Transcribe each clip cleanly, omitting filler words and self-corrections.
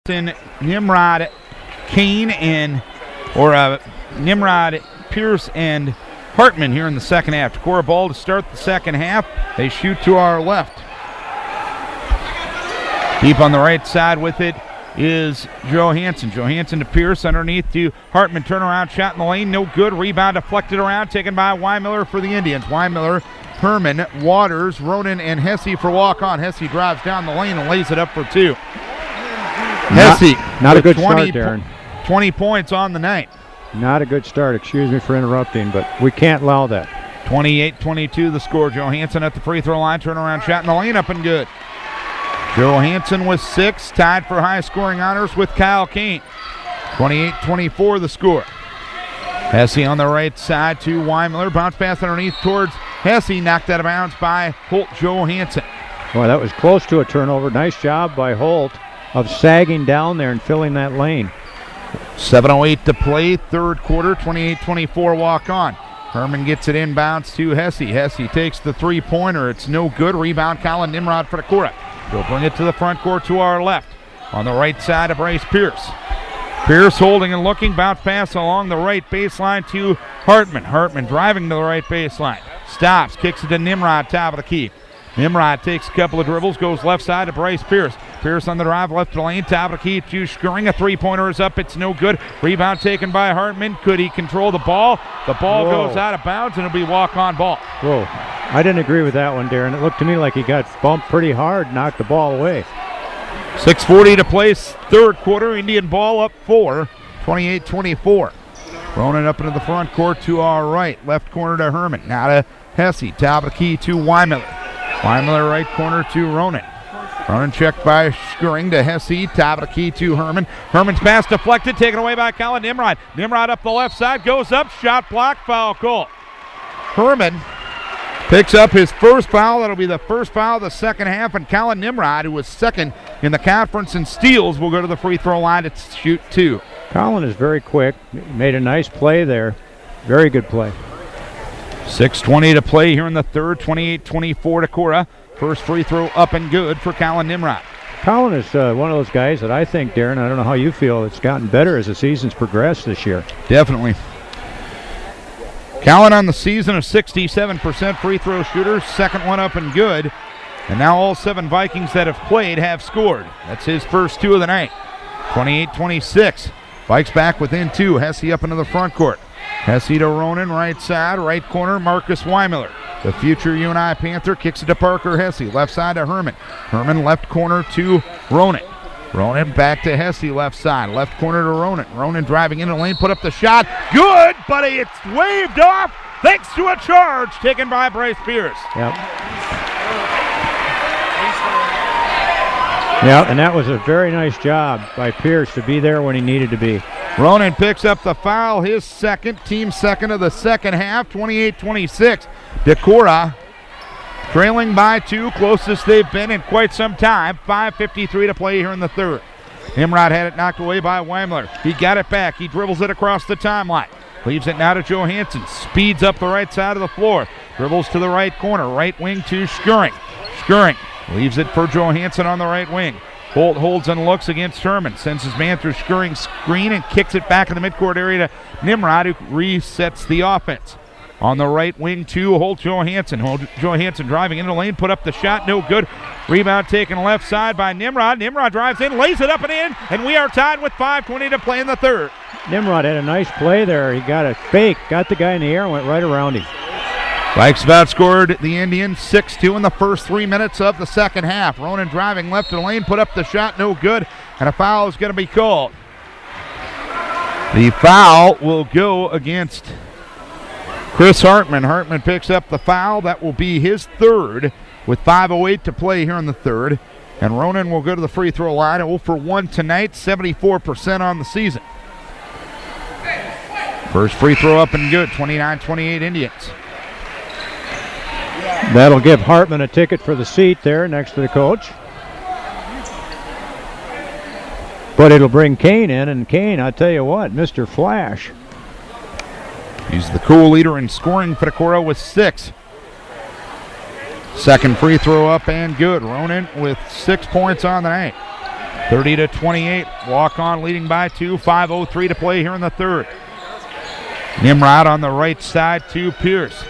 Nimrod, Kane, Nimrod, Pierce, and Hartman here in the second half. Decorah ball to start the second half. They shoot to our left. Deep on the right side with it is Johansson. Johansson to Pierce, underneath to Hartman. Turnaround shot in the lane, no good. Rebound deflected around, taken by Weimiller for the Indians. Weimiller, Herman, Waters, Ronan, and Hesse for Waukon. Hesse drives down the lane and lays it up for two. Hesse, not a good start, Darren. 20 points on the night. Not a good start. Excuse me for interrupting, but we can't allow that. 28-22 the score. Johansson at the free throw line. Turnaround shot in the lane, up and good. Johansson with 6, tied for high scoring honors with Kyle Kane. 28-24 the score. Hesse on the right side to Weimiller. Bounce pass underneath towards Hesse. Knocked out of bounds by Holt Johansson. Boy, that was close to a turnover. Nice job by Holt of sagging down there and filling that lane. 7:08 to play, third quarter, 28-24 walk on. Herman gets it inbounds to Hesse. Hesse takes the three-pointer. It's no good. Rebound, Colin Nimrod for Decorah. He'll bring it to the front court to our left. On the right side of Bryce Pierce. Pierce holding and looking. Bounce pass along the right baseline to Hartman. Hartman driving to the right baseline. Stops, kicks it to Nimrod, top of the key. Nimrod takes a couple of dribbles, goes left side to Bryce Pierce. Pierce on the drive, left of the lane, top of the key to Skring. A three-pointer is up, it's no good. Rebound taken by Hartman. Could he control the ball? The ball goes out of bounds, and it'll be walk-on ball. Whoa, I didn't agree with that one, Darren. It looked to me like he got bumped pretty hard, knocked the ball away. 6:40 to play, third quarter. Indian ball up 4, 28-24. Ronan up into the front court to our right. Left corner to Herman. Now to Hesse. Top of the key to Weimiller. Weimiller right corner to Ronan. Ronan checked by Skring to Hesse. Top of the key to Herman. Herman's pass deflected, taken away by Colin Nimrod. Nimrod up the left side, goes up, shot blocked, foul call. Herman picks up his first foul. That'll be the first foul of the second half. And Colin Nimrod, who was second in the conference in steals, will go to the free throw line to shoot 2. Colin is very quick. Made a nice play there. Very good play. 6:20 to play here in the third. 28-24 Decorah. First free throw up and good for Colin Nimrod. Colin is one of those guys that I think, Darren, I don't know how you feel, it's gotten better as the season's progressed this year. Definitely. Colin on the season, a 67% free throw shooter. Second one up and good. And now all 7 Vikings that have played have scored. That's his first 2 of the night. 28-26. Vikes back within 2. Hesse up into the front court. Hesse to Ronan, right side, right corner, Marcus Weimiller. The future UNI Panther kicks it to Parker Hesse. Left side to Herman. Herman left corner to Ronan. Ronan back to Hesse, left side. Left corner to Ronan. Ronan driving into the lane, put up the shot. Good, but it's waved off thanks to a charge taken by Bryce Pierce. Yep. Yeah, and that was a very nice job by Pierce to be there when he needed to be. Ronan picks up the foul, his second, team second of the second half, 28-26. Decorah trailing by 2, closest they've been in quite some time. 5:53 to play here in the third. Nimrod had it knocked away by Weimler. He got it back. He dribbles it across the timeline. Leaves it now to Johansson. Speeds up the right side of the floor. Dribbles to the right corner. Right wing to Skring. Skring leaves it for Johansson on the right wing. Holt holds and looks against Herman. Sends his man through Skring's screen and kicks it back in the midcourt area to Nimrod, who resets the offense. On the right wing to Holt Johansson. Holt Johansson driving into the lane, put up the shot, no good. Rebound taken left side by Nimrod. Nimrod drives in, lays it up and in, and we are tied with 5:20 to play in the third. Nimrod had a nice play there. He got a fake, got the guy in the air, and went right around him. Vikes have outscored the Indians 6-2 in the first 3 minutes of the second half. Ronan driving left of the lane, put up the shot, no good, and a foul is going to be called. The foul will go against Chris Hartman. Hartman picks up the foul. That will be his third with 5:08 to play here in the third. And Ronan will go to the free throw line. 0 for 1 tonight, 74% on the season. First free throw up and good, 29-28 Indians. That'll give Hartman a ticket for the seat there next to the coach. But it'll bring Kane in, and Kane, I tell you what, Mr. Flash. He's the co-leader in scoring for Decorah with 6. Second free throw up and good. Ronan with 6 points on the night. 30-28. Waukon leading by 2. 5:03 to play here in the third. Nimrod on the right side to Pierce.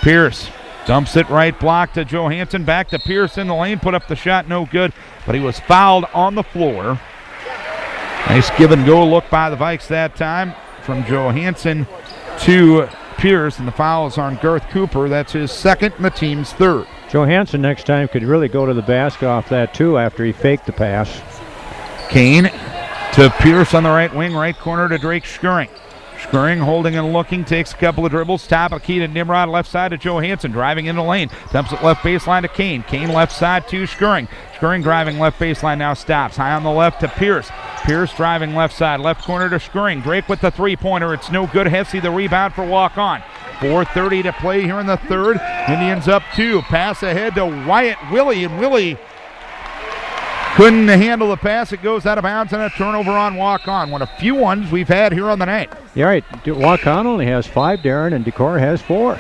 Pierce dumps it right block to Johansson. Back to Pierce in the lane. Put up the shot, no good. But he was fouled on the floor. Nice give and go look by the Vikes that time from Johansson to Pierce. And the foul is on Garth Cooper. That's his second and the team's third. Johansson next time could really go to the basket off that too after he faked the pass. Kane to Pierce on the right wing, right corner to Drake Schuring. Schuring holding and looking, takes a couple of dribbles, top of the key to Nimrod, left side to Johansson, driving in the lane, dumps it left baseline to Kane. Kane left side to Schuring. Schuring driving left baseline, now stops. High on the left to Pierce. Pierce driving left side, left corner to Schuring. Drake with the three-pointer, it's no good. Hesse the rebound for Waukon. 4:30 to play here in the third. Indians up 2. Pass ahead to Wyatt Willie, and Willie couldn't handle the pass. It goes out of bounds and a turnover on Waukon. One of few ones we've had here on the night. Yeah, right. Waukon only has 5, Darren, and Decorah has 4.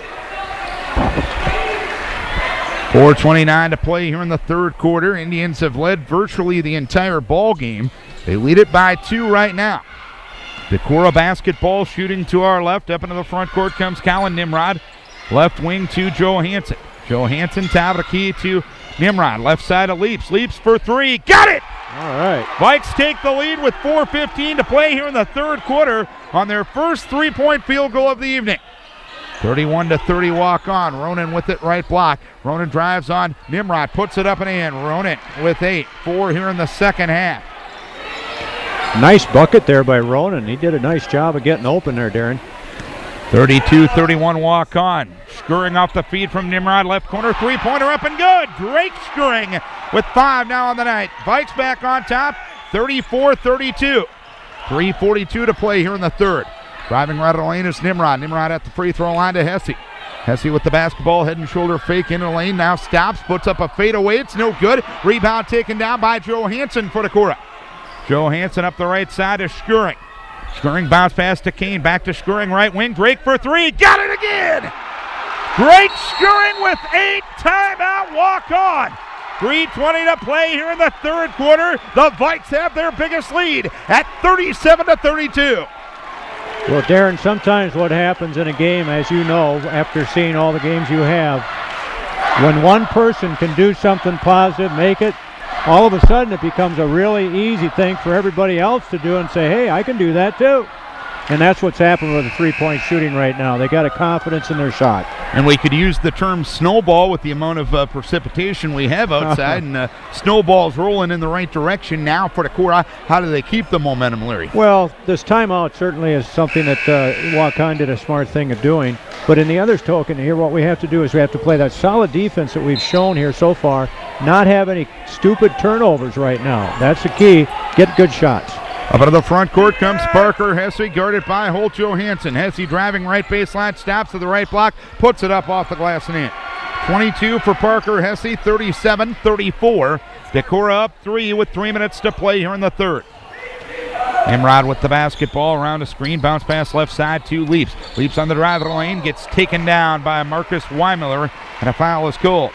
4:29 to play here in the third quarter. Indians have led virtually the entire ball game. They lead it by 2 right now. Decorah basketball shooting to our left. Up into the front court comes Colin Nimrod. Left wing to Johansson. Johansson top of the key to Nimrod. Left side of Leaps. Leaps for 3. Got it! All right. Vikes take the lead with 4:15 to play here in the third quarter on their first three-point field goal of the evening. 31-30 Waukon. Ronan with it right block. Ronan drives on Nimrod. Puts it up and in. Ronan with 8. 4 here in the second half. Nice bucket there by Ronan. He did a nice job of getting open there, Darren. 32-31 Waukon. Schuring off the feed from Nimrod. Left corner. Three-pointer up and good. Drake Schuring with 5 now on the night. Vikes back on top. 34-32. 3:42 to play here in the third. Driving right of the lane is Nimrod. Nimrod at the free throw line to Hesse. Hesse with the basketball. Head and shoulder fake in the lane. Now stops. Puts up a fadeaway. It's no good. Rebound taken down by Johansson for Decorah. Johansson up the right side to Schuring. Schuring bounce pass to Kane. Back to Schuring, right wing. Drake for 3. Got it again! Drake Schuring with 8. Timeout, Waukon. 3:20 to play here in the third quarter. The Vikes have their biggest lead at 37-32. Well, Darren, sometimes what happens in a game, as you know, after seeing all the games you have, when one person can do something positive, make it, all of a sudden it becomes a really easy thing for everybody else to do and say, hey, I can do that too. And that's what's happened with the three-point shooting right now. They got a confidence in their shot. And we could use the term snowball with the amount of precipitation we have outside, and snowball's rolling in the right direction now for Decorah. How do they keep the momentum, Larry? Well, this timeout certainly is something that Waukon did a smart thing of doing. But in the other token here, what we have to do is we have to play that solid defense that we've shown here so far, not have any stupid turnovers right now. That's the key. Get good shots. Up into the front court comes Parker Hesse, guarded by Holt Johansson. Hesse driving right baseline, stops to the right block, puts it up off the glass and in. 22 for Parker Hesse, 37-34. Decorah up 3 with 3 minutes to play here in the third. Nimrod with the basketball around a screen, bounce pass left side to Leaps. Leaps on the drive of the lane, gets taken down by Marcus Weimiller, and a foul is called.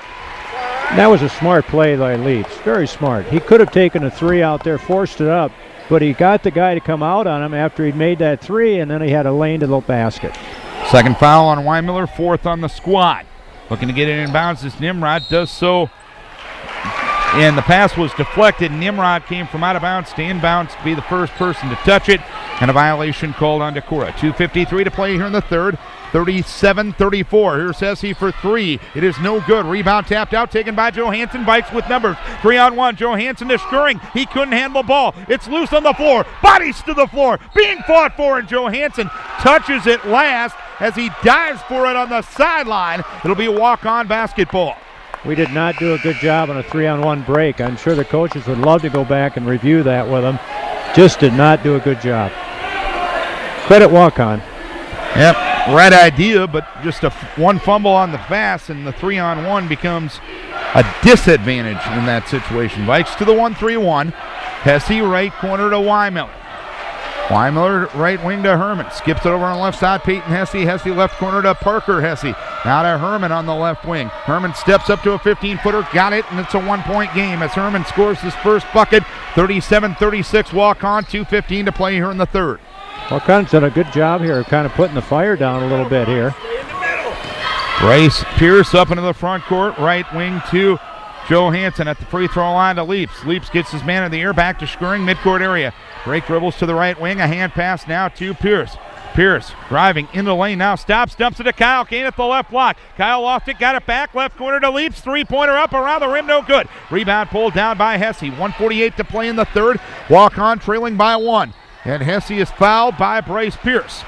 That was a smart play by Leaps, very smart. He could have taken a 3 out there, forced it up, but he got the guy to come out on him after he'd made that 3, and then he had a lane to the basket. Second foul on Weimiller, 4th on the squad. Looking to get it in bounds as Nimrod does so. And the pass was deflected. Nimrod came from out of bounds to inbounds to be the first person to touch it. And a violation called on Decorah. 2:53 to play here in the third. 37-34. Here's Hesse for 3. It is no good. Rebound tapped out, taken by Johansson. Vikes with numbers. 3-on-1. Johansson to Schuring. He couldn't handle the ball. It's loose on the floor. Bodies to the floor. Being fought for, and Johansson touches it last as he dives for it on the sideline. It'll be a walk-on basketball. We did not do a good job on a 3-on-1 break. I'm sure the coaches would love to go back and review that with them. Just did not do a good job. Credit Waukon. Yep, right idea, but just one fumble on the pass, and the 3-on-1 becomes a disadvantage in that situation. Vikes to the 1-3-1. Hesse right corner to Weimiller. Weimiller right wing to Herman. Skips it over on the left side. Peyton Hesse. Hesse left corner to Parker Hesse. Now to Herman on the left wing. Herman steps up to a 15-footer. Got it, and it's a 1-point game as Herman scores his first bucket 37-36 walk-on, 2:15 to play here in the third. Waukon's done a good job here of kind of putting the fire down a little bit here. Bryce Pierce up into the front court, right wing to Johansson at the free throw line to Leaps. Leaps gets his man in the air, back to Schering, midcourt area. Break dribbles to the right wing, a hand pass now to Pierce. Pierce driving into the lane now, stops, dumps it to Kyle Kane at the left block. Kyle lost it, got it back, left corner to Leaps. Three-pointer up around the rim, no good. Rebound pulled down by Hesse. 1:48 to play in the third. Walk-on trailing by 1. And Hesse is fouled by Bryce Pierce.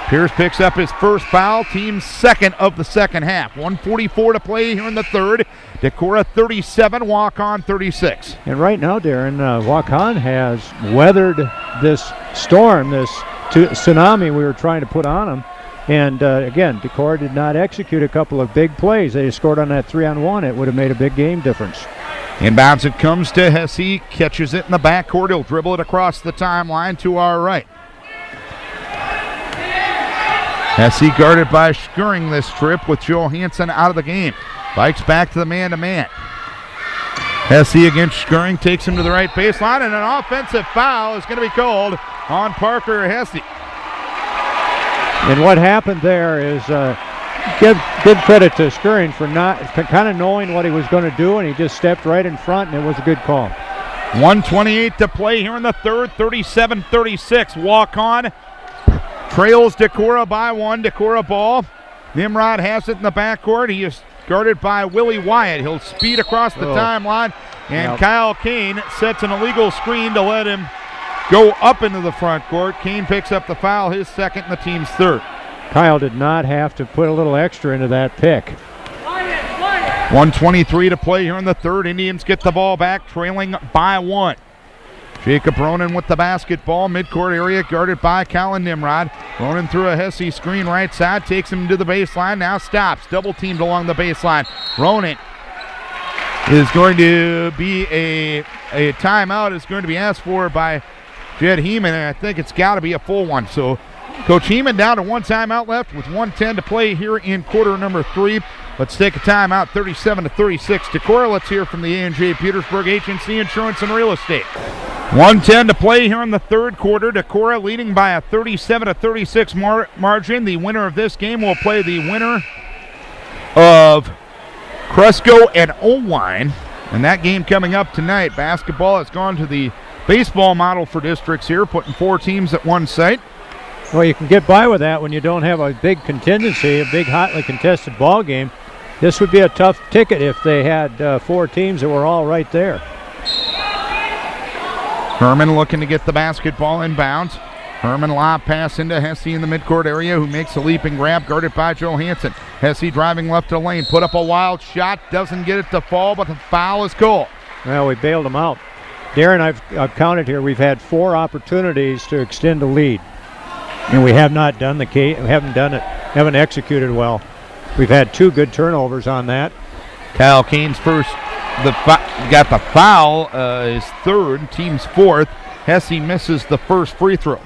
Pierce picks up his first foul, team's second of the second half. 1:44 to play here in the third. Decorah 37, Waukon 36. And right now, Darren, Waukon has weathered this storm, this tsunami we were trying to put on them. And again, Decorah did not execute a couple of big plays. They scored on that 3-on-1. It would have made a big game difference. Inbounds it comes to Hesse, catches it in the backcourt. He'll dribble it across the timeline to our right. Hesse guarded by Schering this trip with Johansson out of the game. Bikes back to the man-to-man. Hesse against Schering, takes him to the right baseline, and an offensive foul is going to be called on Parker Hesse. And what happened there is give credit to Schering for not kind of knowing what he was going to do, and he just stepped right in front, and it was a good call. 1:28 to play here in the third, 37-36. Waukon trails Decorah by 1. Decorah ball. Nimrod has it in the backcourt. He is guarded by Willie Wyatt. He'll speed across the timeline, and Kyle Kane sets an illegal screen to let him go up into the front court. Kane picks up the foul, his second and the team's third. Kyle did not have to put a little extra into that pick. 1:23 to play here in the third. Indians get the ball back, trailing by 1. Jacob Ronan with the basketball, midcourt area, guarded by Colin Nimrod. Ronan through a Hesse screen right side, takes him to the baseline, now stops. Double teamed along the baseline. Ronan is going to be a timeout is going to be asked for by Jed Heeman, and I think it's got to be a full one. So Coach Heeman down to one timeout left with 1:10 to play here in quarter number 3. Let's take a timeout, 37-36. Decorah, let's hear from the A&J Petersburg Agency Insurance and Real Estate. 1:10 to play here in the third quarter. Decorah leading by a 37-36 margin. The winner of this game will play the winner of Cresco and Owine. And that game coming up tonight. Basketball has gone to the baseball model for districts here, putting 4 teams at one site. Well, you can get by with that when you don't have a big contingency, a big hotly contested ball game. This would be a tough ticket if they had 4 teams that were all right there. Herman looking to get the basketball inbounds. Herman lob pass into Hesse in the midcourt area, who makes a leaping grab, guarded by Johansson. Hesse driving left to lane, put up a wild shot, doesn't get it to fall, but the foul is called. Well, we bailed him out. Darren, I've counted here. We've had 4 opportunities to extend the lead, and we have not done haven't executed well. We've had 2 good turnovers on that. Kyle Kane's first. Got the foul, his third, team's 4th. Hesse misses the first free throw.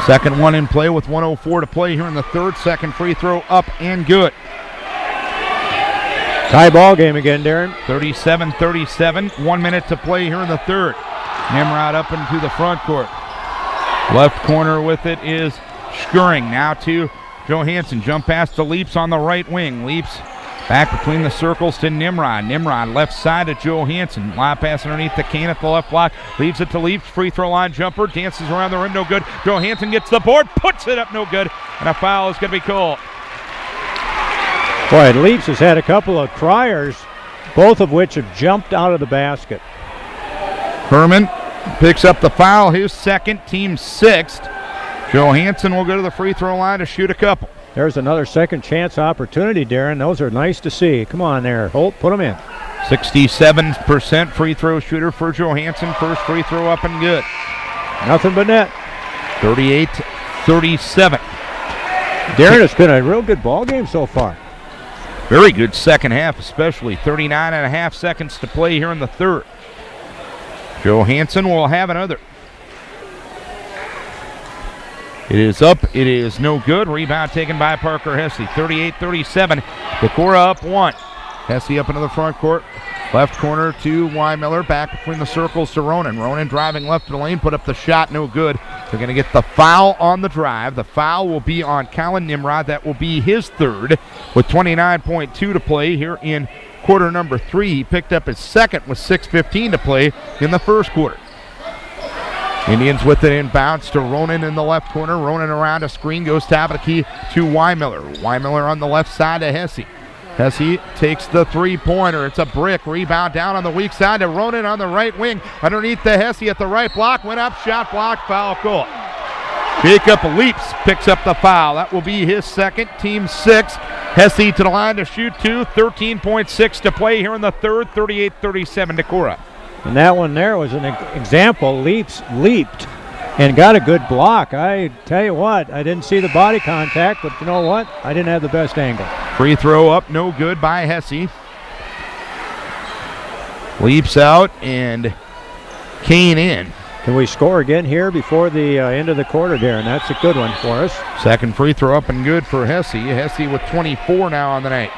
Second one in play with 1:04 to play here in the third. Second free throw up and good. Tie ball game again, Darren. 37-37, 1 minute to play here in the third. Nimrod up into the front court. Left corner with it is Schering. Now to Johansson. Jump pass to Leaps on the right wing. Leaps back between the circles to Nimrod. Nimrod left side to Johansson. Lob pass underneath the Kane at the left block. Leaves it to Leaps. Free throw line jumper. Dances around the rim. No good. Johansson gets the board. Puts it up. No good. And a foul is going to be called. Boy, Leaps has had a couple of criers, both of which have jumped out of the basket. Herman picks up the foul. His second, team 6th. Johansson will go to the free throw line to shoot a couple. There's another second chance opportunity, Darren. Those are nice to see. Come on there, Holt, put them in. 67% free throw shooter for Johansson. First free throw up and good. Nothing but net. 38-37. Darren, it's been a real good ball game so far. Very good second half, especially 39.5 seconds to play here in the third. Johansson will have another. It is up. It is no good. Rebound taken by Parker Hesse. 38-37. Decorah up 1. Hesse up into the front court. Left corner to Weimiller, back between the circles to Ronan. Ronan driving left to the lane, put up the shot, no good. They're going to get the foul on the drive. The foul will be on Colin Nimrod. That will be his third with 29.2 to play here in quarter number 3. He picked up his second with 6:15 to play in the first quarter. Indians with it inbounds to Ronan in the left corner. Ronan around a screen, goes top of the key to Weimiller. Weimiller on the left side to Hesse. Hesse takes the three-pointer. It's a brick. Rebound down on the weak side to Ronan on the right wing. Underneath the Hesse at the right block. Went up, shot blocked, foul call. Jacob Leaps picks up the foul. That will be his second, team 6. Hesse to the line to shoot 2. 13.6 to play here in the third. 38-37 Decorah. And that one there was an example. Leaps leaped and got a good block. I tell you what, I didn't see the body contact, but you know what? I didn't have the best angle. Free throw up, no good by Hesse. Leaps out and Kane in. Can we score again here before the end of the quarter, Darren? That's a good one for us. Second free throw up and good for Hesse. Hesse with 24 now on the night.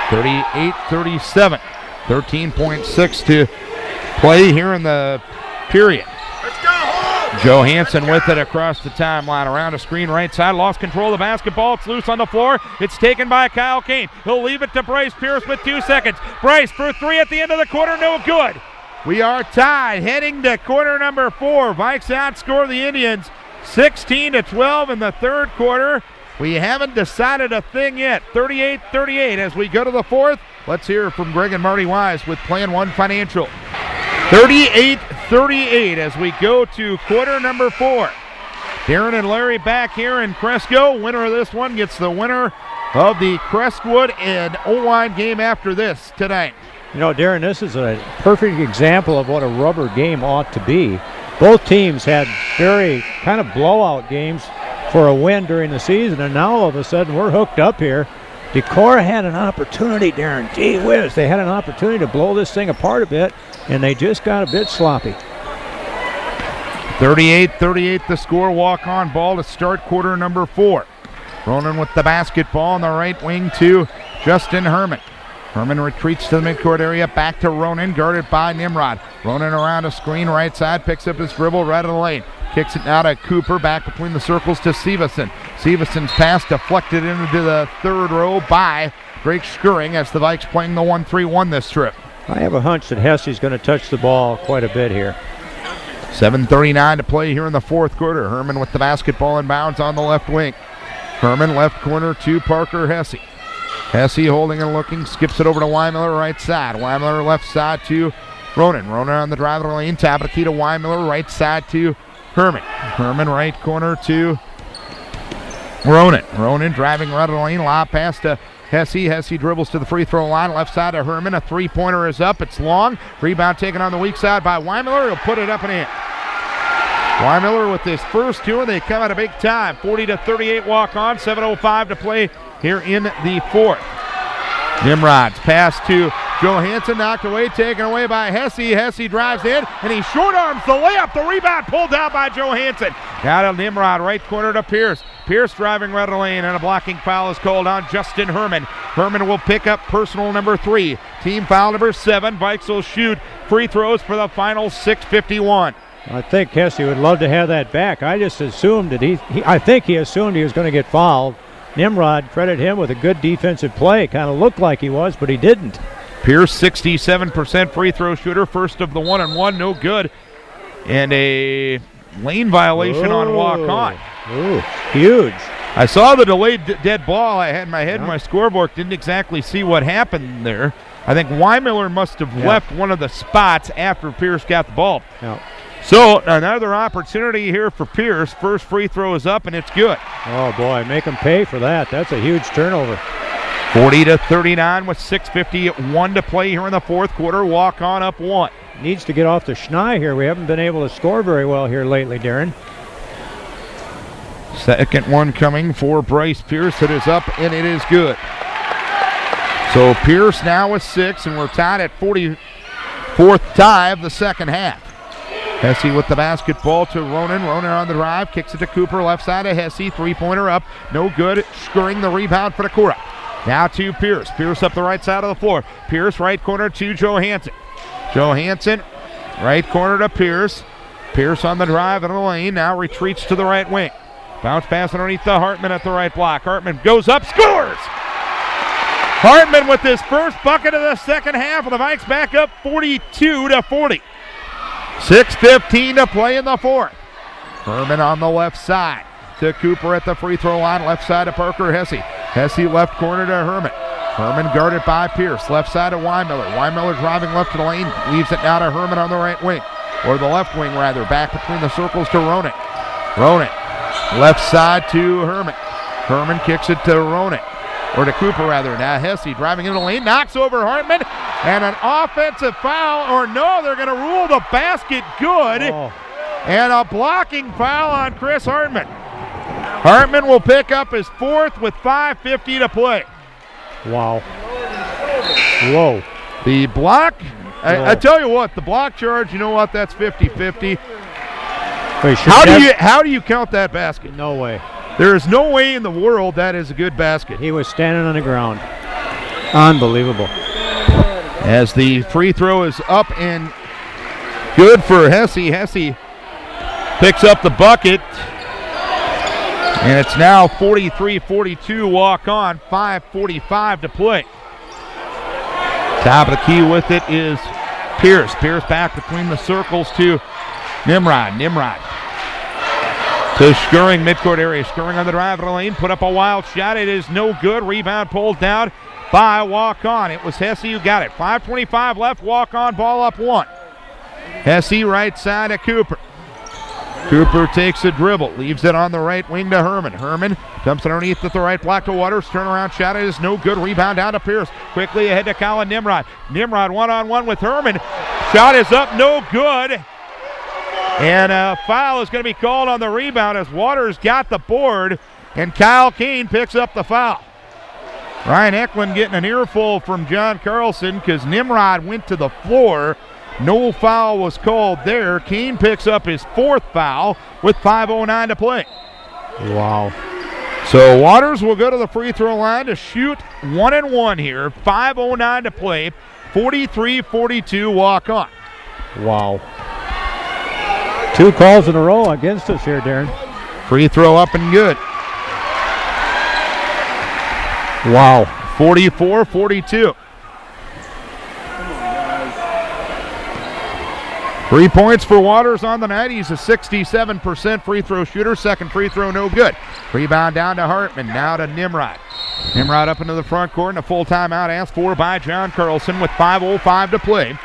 38-37. 13.6 to play here in the period. Johansson with it across the timeline, around a screen right side, lost control of the basketball. It's loose on the floor. It's taken by Kyle Kane. He'll leave it to Bryce Pierce with 2 seconds. Bryce for 3 at the end of the quarter, no good. We are tied, heading to quarter number 4. Vikes outscore the Indians 16-12 in the third quarter. We haven't decided a thing yet. 38-38 as we go to the fourth. Let's hear from Greg and Marty Wise with Plan 1 Financial. 38-38 as we go to quarter number 4. Darren and Larry back here in Cresco. Winner of this one gets the winner of the Crestwood and Owine game after this tonight. You know, Darren, this is a perfect example of what a rubber game ought to be. Both teams had very kind of blowout games for a win during the season, and now all of a sudden we're hooked up here. Decorah had an opportunity, Darren. Gee whiz, they had an opportunity to blow this thing apart a bit, and they just got a bit sloppy. 38-38 the score. Walk-on ball to start quarter number 4. Ronan with the basketball on the right wing to Justin Herman. Herman retreats to the midcourt area, back to Ronan, guarded by Nimrod. Ronan around a screen, right side, picks up his dribble right of the lane. Kicks it now to Cooper, back between the circles to Severson. Seveson's pass deflected into the third row by Drake Skuring as the Vikes playing the 1-3-1 this trip. I have a hunch that Hesse's going to touch the ball quite a bit here. 7:39 to play here in the fourth quarter. Herman with the basketball inbounds on the left wing. Herman left corner to Parker Hesse. Hesse holding and looking, skips it over to Weimiller right side. Weimiller left side to Ronan. Ronan on the drive of the lane, tap of the key to Weimiller, right side to Herman. Herman right corner to Ronan. Ronan driving right of the lane, lob pass to Hesse. Hesse dribbles to the free throw line, left side to Herman. A three-pointer is up, it's long. Rebound taken on the weak side by Weimiller. He'll put it up and in. Weimiller with his first 2, and they come at a big time. 40-38 walk on, 7:05 to play here in the fourth. Nimrod's pass to Johansson, knocked away, taken away by Hesse. Hesse drives in, and he short arms the layup. The rebound pulled down by Johansson. Down to Nimrod, right corner to Pierce. Pierce driving right of the lane, and a blocking foul is called on Justin Herman. Herman will pick up personal number 3. Team foul number 7. Vikes will shoot free throws for the final 6:51. I think Hesse would love to have that back. I just assumed that I think he assumed he was going to get fouled. Nimrod, credit him with a good defensive play. Kind of looked like he was, but he didn't. Pierce, 67% free throw shooter, first of the 1-and-1, no good. And a lane violation on Waukon. Ooh, huge. I saw the delayed dead ball. I had my head in my scoreboard, didn't exactly see what happened there. I think Weimiller must have left one of the spots after Pierce got the ball. Yeah. So another opportunity here for Pierce. First free throw is up, and it's good. Oh, boy, make him pay for that. That's a huge turnover. 40-39 with 6:51 to play here in the fourth quarter. Walk on up 1. Needs to get off the schneid here. We haven't been able to score very well here lately, Darren. Second one coming for Bryce Pierce. It is up, and it is good. So Pierce now with 6, and we're tied at 44th tie of the second half. Hesse with the basketball to Ronan. Ronan on the drive, kicks it to Cooper, left side of Hesse. Three-pointer up, no good. Skuring the rebound for Decorah. Now to Pierce. Pierce up the right side of the floor. Pierce right corner to Johansson. Johansson, right corner to Pierce. Pierce on the drive in the lane, now retreats to the right wing. Bounce pass underneath the Hartman at the right block. Hartman goes up, scores! Hartman with his first bucket of the second half, and the Vikes back up 42-40. 6:15 to play in the fourth. Herman on the left side to Cooper at the free throw line. Left side to Parker Hesse. Hesse left corner to Herman. Herman guarded by Pierce. Left side to Weinmiller. Weinmiller driving left to the lane. Leaves it now to Herman on the right wing. Or the left wing, rather. Back between the circles to Roenick. Roenick. Left side to Herman. Herman kicks it to Roenick. Or to Cooper, rather. Now Hesse driving into the lane. Knocks over Hartman. And an offensive foul. Or no, they're going to rule the basket good. Oh. And a blocking foul on Chris Hartman. Hartman will pick up his fourth with 5:50 to play. Wow. Whoa. The block, I tell you what, the block charge, you know what, that's 50-50. How do you count that basket? No way. There is no way in the world that is a good basket. He was standing on the ground. Unbelievable. As the free throw is up and good for Hesse. Hesse picks up the bucket. And it's now 43-42 walk on, 5:45 to play. Top of the key with it is Pierce. Pierce back between the circles to Nimrod. Nimrod to Schuring, midcourt area. Schuring on the drive of the lane, put up a wild shot. It is no good. Rebound pulled down by Waukon. It was Hesse who got it. 5:25 left, Waukon ball up one. Hesse right side of Cooper. Cooper takes a dribble, leaves it on the right wing to Herman. Herman dumps it underneath at the right block to Waters. Turnaround shot is no good. Rebound down to Pierce. Quickly ahead to Colin Nimrod. Nimrod one-on-one with Herman. Shot is up, no good. And a foul is going to be called on the rebound as Waters got the board, and Kyle Kane picks up the foul. Ryan Eklund getting an earful from John Carlson because Nimrod went to the floor. No foul was called there. Kane picks up his fourth foul with 5:09 to play. Wow. So Waters will go to the free throw line to shoot 1-1 here. 5:09 to play. 43-42 walk on. Wow. 2 calls in a row against us here, Darren. Free throw up and good. Wow. 44-42. 3 points for Waters on the night. He's a 67% free throw shooter. Second free throw, no good. Rebound down to Hartman. Now to Nimrod. Nimrod up into the front court and a full timeout asked for by John Carlson with 5:05 to play.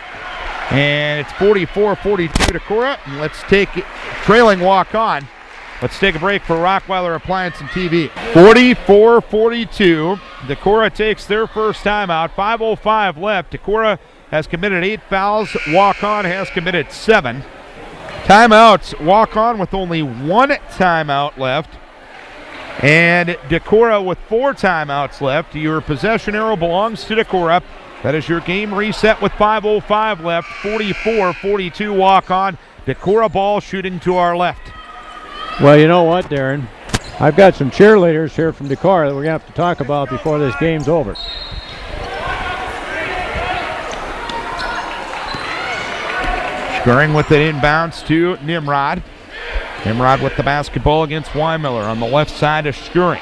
And it's 44-42 Decorah. And let's take it, trailing walk on. Let's take a break for Rockweiler Appliance and TV. 44-42. Decorah takes their first timeout. 5:05 left. Decorah has committed 8 fouls. Walk-on has committed 7. Timeouts. Walk-on with only 1 timeout left. And Decorah with 4 timeouts left. Your possession arrow belongs to Decorah. That is your game reset with 5:05 left. 44-42 walk-on. Decorah ball shooting to our left. Well, you know what, Darren? I've got some cheerleaders here from Decorah that we're going to have to talk about before this game's over. Scoring with it inbounds to Nimrod. Nimrod with the basketball against Weinmiller on the left side of Schuring.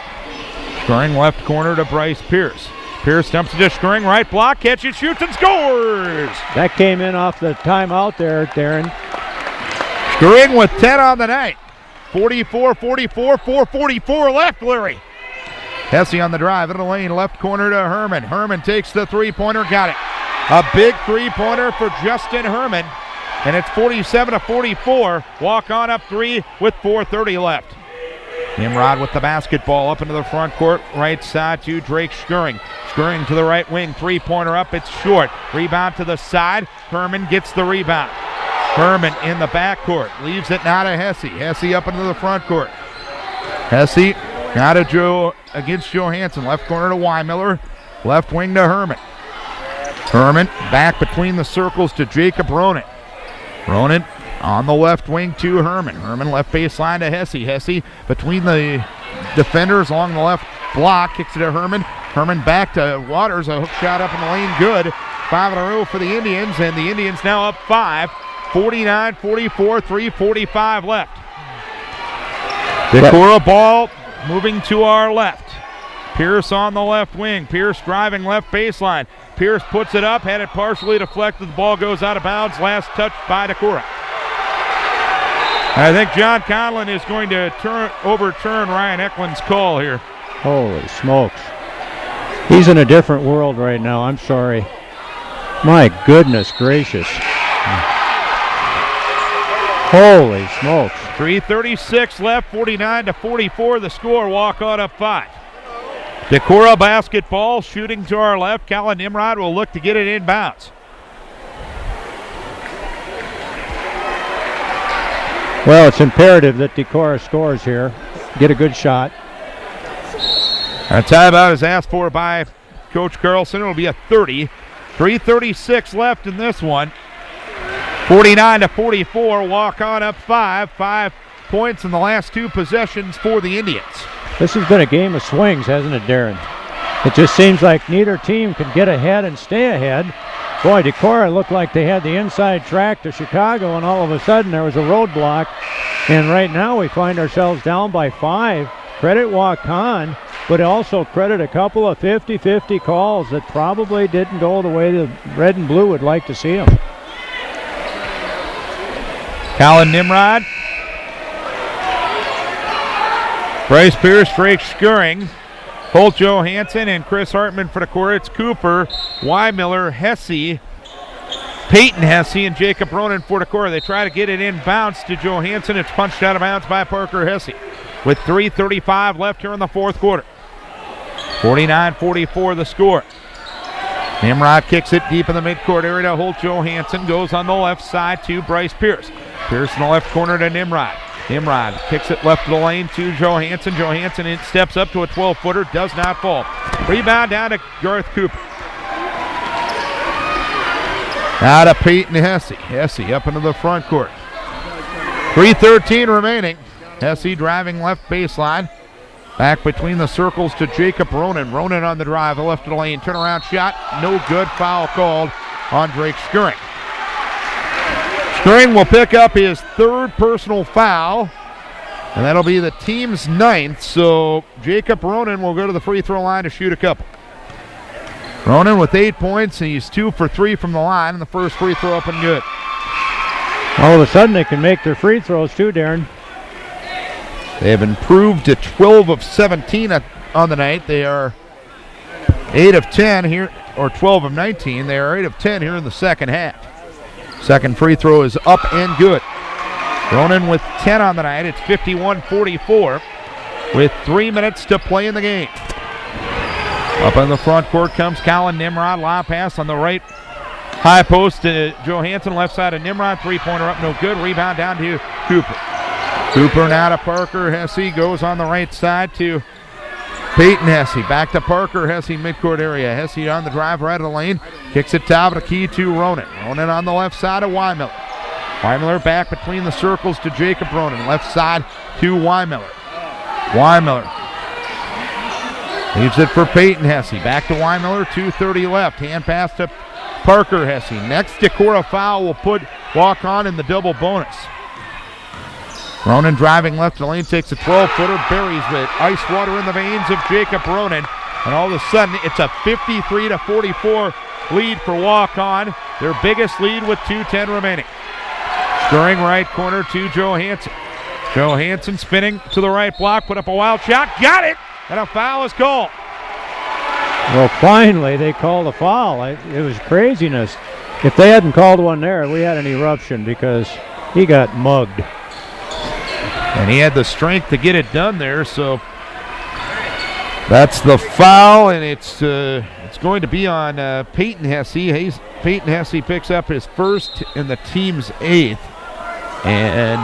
Schuring left corner to Bryce Pierce. Pierce dumps it to Schuring, right block, catches, shoots, and scores! That came in off the timeout there, Darren. Schuring with 10 on the night. 44-44, 4:44 left, Larry. Hesse on the drive in the lane, left corner to Herman. Herman takes the three-pointer, got it. A big three-pointer for Justin Herman. And it's 47-44. Walk on up 3 with 4:30 left. Nimrod with the basketball up into the front court. Right side to Drake Schuring. Schuring to the right wing. Three-pointer up. It's short. Rebound to the side. Herman gets the rebound. Herman in the backcourt. Leaves it now to Hesse. Hesse up into the front court. Hesse now to Joe against Johansson. Left corner to Weinmiller. Left wing to Herman. Herman back between the circles to Jacob Ronan. Ronan on the left wing to Herman. Herman left baseline to Hesse. Hesse between the defenders along the left block. Kicks it to Herman. Herman back to Waters. A hook shot up in the lane. Good. 5 in a row for the Indians, and the Indians now up 5, 49-44, 3:45 left. Decorah ball moving to our left. Pierce on the left wing. Pierce driving left baseline. Pierce puts it up, had it partially deflected. The ball goes out of bounds. Last touch by Decorah. I think John Conlon is going to overturn Ryan Eklund's call here. Holy smokes. He's in a different world right now. I'm sorry. My goodness gracious. Holy smokes. 3:36 left, 49-44. The score, Waukon up 5. Decorah basketball shooting to our left. Colin Nimrod will look to get it inbounds. Well, it's imperative that Decorah scores here. Get a good shot. A timeout is asked for by Coach Carlson. It'll be a 30. 3:36 left in this one. 49-44. Waukon up 5. 5 points in the last 2 possessions for the Indians. This has been a game of swings, hasn't it, Darren? It just seems like neither team can get ahead and stay ahead. Boy, Decorah looked like they had the inside track to Chicago, and all of a sudden there was a roadblock. And right now we find ourselves down by 5. Credit Waukon, but also credit a couple of 50-50 calls that probably didn't go the way the red and blue would like to see them. Colin Nimrod. Bryce Pierce, Drake Skuring, Holt Johansson, and Chris Hartman for Decorah. It's Cooper, Wymiller, Hesse, Peyton Hesse, and Jacob Ronan for Decorah. They try to get it in bounce to Johansson. It's punched out of bounds by Parker Hesse with 3:35 left here in the fourth quarter. 49-44 the score. Nimrod kicks it deep in the midcourt area to Holt Johansson. Goes on the left side to Bryce Pierce. Pierce in the left corner to Nimrod. Nimrod kicks it left of the lane to Johansson. Johansson steps up to a 12-footer, does not fall. Rebound down to Garth Cooper. Now to Peyton Hesse. Hesse up into the front court. 3:13 remaining. Hesse driving left baseline. Back between the circles to Jacob Ronan. Ronan on the drive, left of the lane. Turnaround shot, no good. Foul called on Drake Skuring. Skuring will pick up his 3rd personal foul, and that'll be the team's 9th. So Jacob Ronan will go to the free throw line to shoot a couple. Ronan with 8 points, and he's 2 for 3 from the line, and the first free throw up and good. All of a sudden they can make their free throws too, Darren. They have improved to 12 of 17 on the night. They are 8 of 10 here, or 12 of 19. They are 8 of 10 here in the second half. Second free throw is up and good. Ronan with 10 on the night. It's 51-44 with 3 minutes to play in the game. Up in the front court comes Colin Nimrod. Lob pass on the right high post to Johansson. Left side of Nimrod. Three-pointer up, no good. Rebound down to Cooper. Cooper now to Parker Hesse. Goes on the right side to Peyton Hesse. Back to Parker Hesse, midcourt area. Hesse on the drive right of the lane. Kicks it top of the key to Ronan. Ronan on the left side of Wymiller. Wymiller back between the circles to Jacob Ronan. Left side to Wymiller. Wymiller leaves it for Peyton Hesse. Back to Wymiller, 2:30 left. Hand pass to Parker Hesse. Next Decorah foul will put Waukon in the double bonus. Ronan driving left of the lane, takes a 12-footer, buries it. Ice water in the veins of Jacob Ronan. And all of a sudden, it's a 53-44 lead for Waukon. Their biggest lead with 2:10 remaining. Skuring right corner to Johansson. Johansson spinning to the right block, put up a wild shot, got it, and a foul is called. Well, finally they called a foul. It was craziness. If they hadn't called one there, we had an eruption because he got mugged. And he had the strength to get it done there, so that's the foul, and it's going to be on Peyton Hesse. Peyton Hesse picks up his first and the team's 8th. And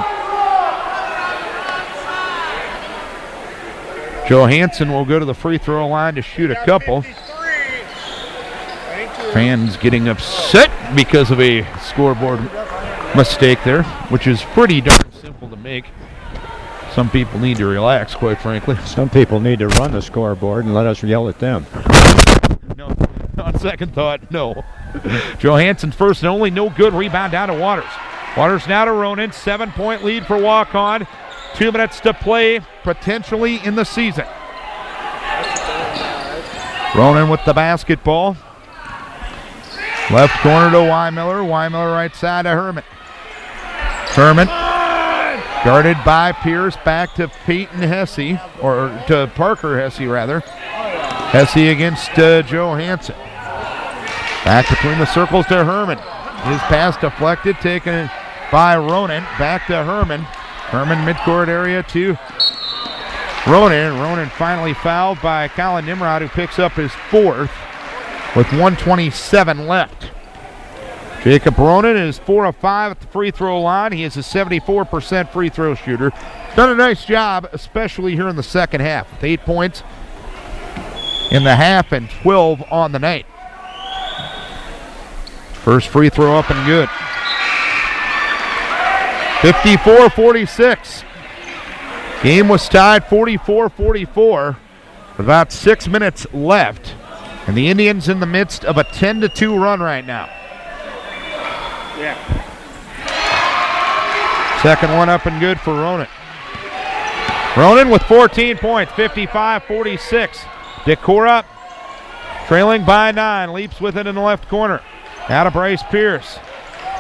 Johansson will go to the free throw line to shoot a couple. Fans getting upset because of a scoreboard mistake there, which is pretty darn simple to make. Some people need to relax, quite frankly. Some people need to run the scoreboard and let us yell at them. No, on second thought, no. Johansson's first and only, no good. Rebound down to Waters. Waters now to Ronan. 7-point lead for Waukon. 2 minutes to play, potentially in the season. Ronan with the basketball. Left corner to Weimiller. Weimiller right side to Herman. Herman guarded by Pierce. Back to Peyton Hesse, or to Parker Hesse rather. Hesse against Johansson. Back between the circles to Herman. His pass deflected, taken by Ronan. Back to Herman. Herman midcourt area to Ronan. Ronan finally fouled by Colin Nimrod, who picks up his fourth with 1:27 left. Jacob Ronan is 4 of 5 at the free throw line. He is a 74% free throw shooter. Done a nice job, especially here in the second half, with 8 points in the half and 12 on the night. First free throw up and good. 54-46. Game was tied 44-44 with about 6 minutes left. And the Indians in the midst of a 10-2 run right now. Yeah. Second one up and good for Ronan. Ronan with 14 points, 55-46. Decorah trailing by 9, leaps with it in the left corner. Out of Bryce Pierce.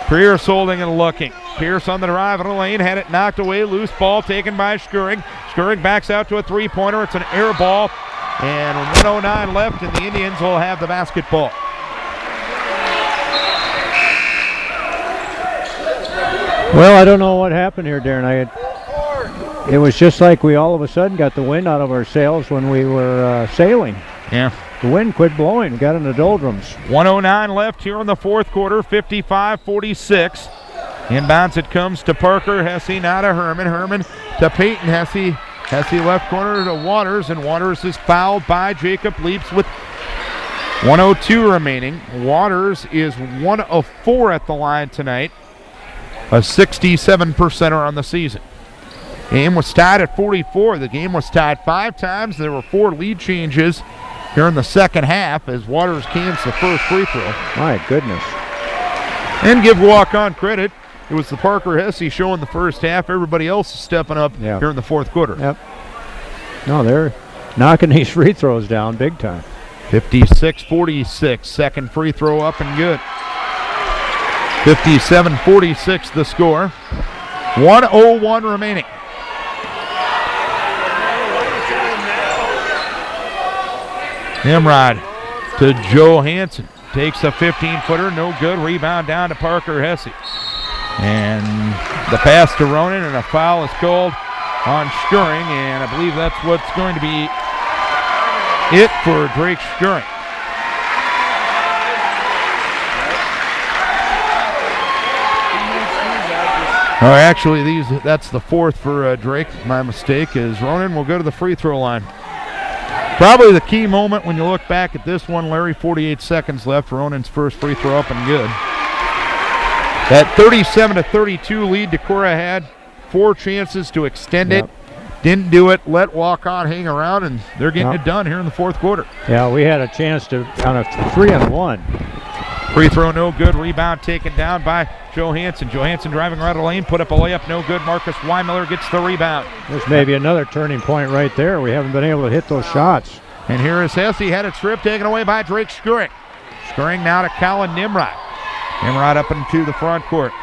Pierce holding and looking. Pierce on the drive in the lane, had it knocked away. Loose ball taken by Skuring. Skuring backs out to a three-pointer. It's an air ball. And 1:09 left, and the Indians will have the basketball. Well, I don't know what happened here, Darren. It was just like we all of a sudden got the wind out of our sails when we were sailing. Yeah. The wind quit blowing. We got in the doldrums. 1:09 left here in the fourth quarter, 55-46. Inbounds it comes to Parker Hesse, now to Herman. Herman to Peyton Hesse. Hesse left corner to Waters, and Waters is fouled by Jacob Leaps with 1:02 remaining. Waters is 1 of 4 at the line tonight, a 67%er on the season. Game was tied at 44. The game was tied 5 times. There were 4 lead changes here in the second half as Waters cans the first free throw. My goodness. And give Waukon credit. It was the Parker Hesse show in the first half. Everybody else is stepping up here in the fourth quarter. Yep. No, they're knocking these free throws down big time. 56-46. Second free throw up and good. 57-46 the score. 1:01 remaining. Nimrod to Johansson. Takes a 15-footer, no good. Rebound down to Parker Hesse. And the pass to Ronan, and a foul is called on Skuring, and I believe that's what's going to be it for Drake Skuring. Oh, actually, that's the fourth for Drake. My mistake is Ronan will go to the free throw line. Probably the key moment when you look back at this one, Larry, 48 seconds left. Ronan's first free throw up and good. That 37-32 lead Decorah had 4 chances to extend it. Didn't do it. Let Waukon hang around, and they're getting it done here in the fourth quarter. Yeah, we had a chance to on a 3-on-1. Free throw no good. Rebound taken down by Johansson. Johansson driving right the lane, put up a layup, no good. Marcus Weimiller gets the rebound. There's maybe another turning point right there. We haven't been able to hit those shots. And here is Hesse, had it stripped, taken away by Drake Skuring. Skuring now to Colin Nimrod. Nimrod up into the front court.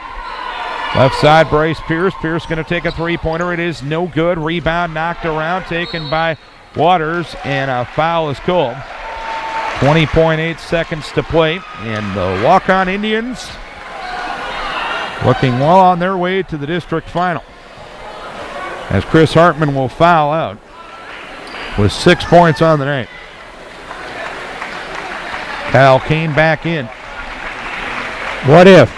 Left side, Bryce Pierce. Pierce going to take a three-pointer. It is no good. Rebound knocked around, taken by Waters, and a foul is called. 20.8 seconds to play, and the Waukon Indians looking well on their way to the district final, as Chris Hartman will foul out with 6 points on the night. Kyle Kane back in. What if?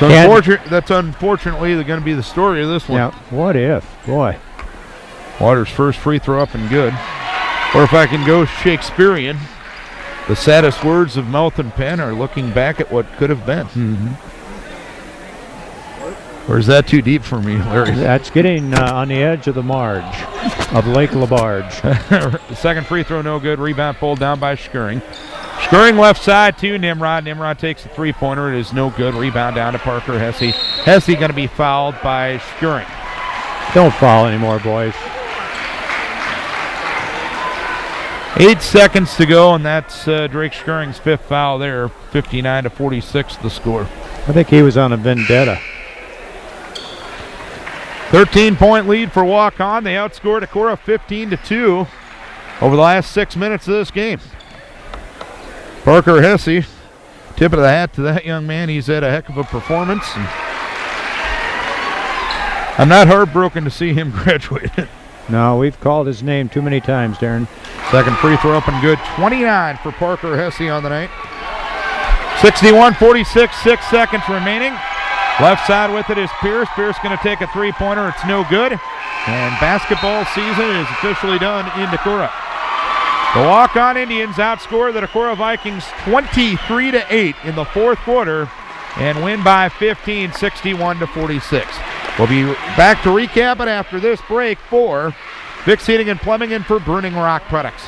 That's unfortunately going to be the story of this one. Yeah. What if? Boy. Waters' first free throw up and good. Or if I can go Shakespearean, the saddest words of mouth and pen are looking back at what could have been. Mm-hmm. Or is that too deep for me, Larry? That's getting on the edge of the marge of Lake LaBarge. The second free throw no good. Rebound pulled down by Skuring. Skirring left side to Nimrod. Nimrod takes a three-pointer. It is no good. Rebound down to Parker Hesse. Hesse going to be fouled by Skirring. Don't foul anymore, boys. 8 seconds to go, and that's Drake Skirring's fifth foul there. 59-46 the score. I think he was on a vendetta. 13-point lead for Waukon. They outscored Decorah 15-2 over the last 6 minutes of this game. Parker Hesse, tip of the hat to that young man. He's had a heck of a performance. And I'm not heartbroken to see him graduate. No, we've called his name too many times, Darren. Second free throw up and good. 29 for Parker Hesse on the night. 61-46, 6 seconds remaining. Left side with it is Pierce. Pierce going to take a three-pointer. It's no good. And basketball season is officially done in Decorah. The Waukon Indians outscore the Decorah Vikings 23-8 in the fourth quarter and win by 15, 61-46. We'll be back to recap it after this break for Vic's Heating and Plumbing and for Bruning Rock Products.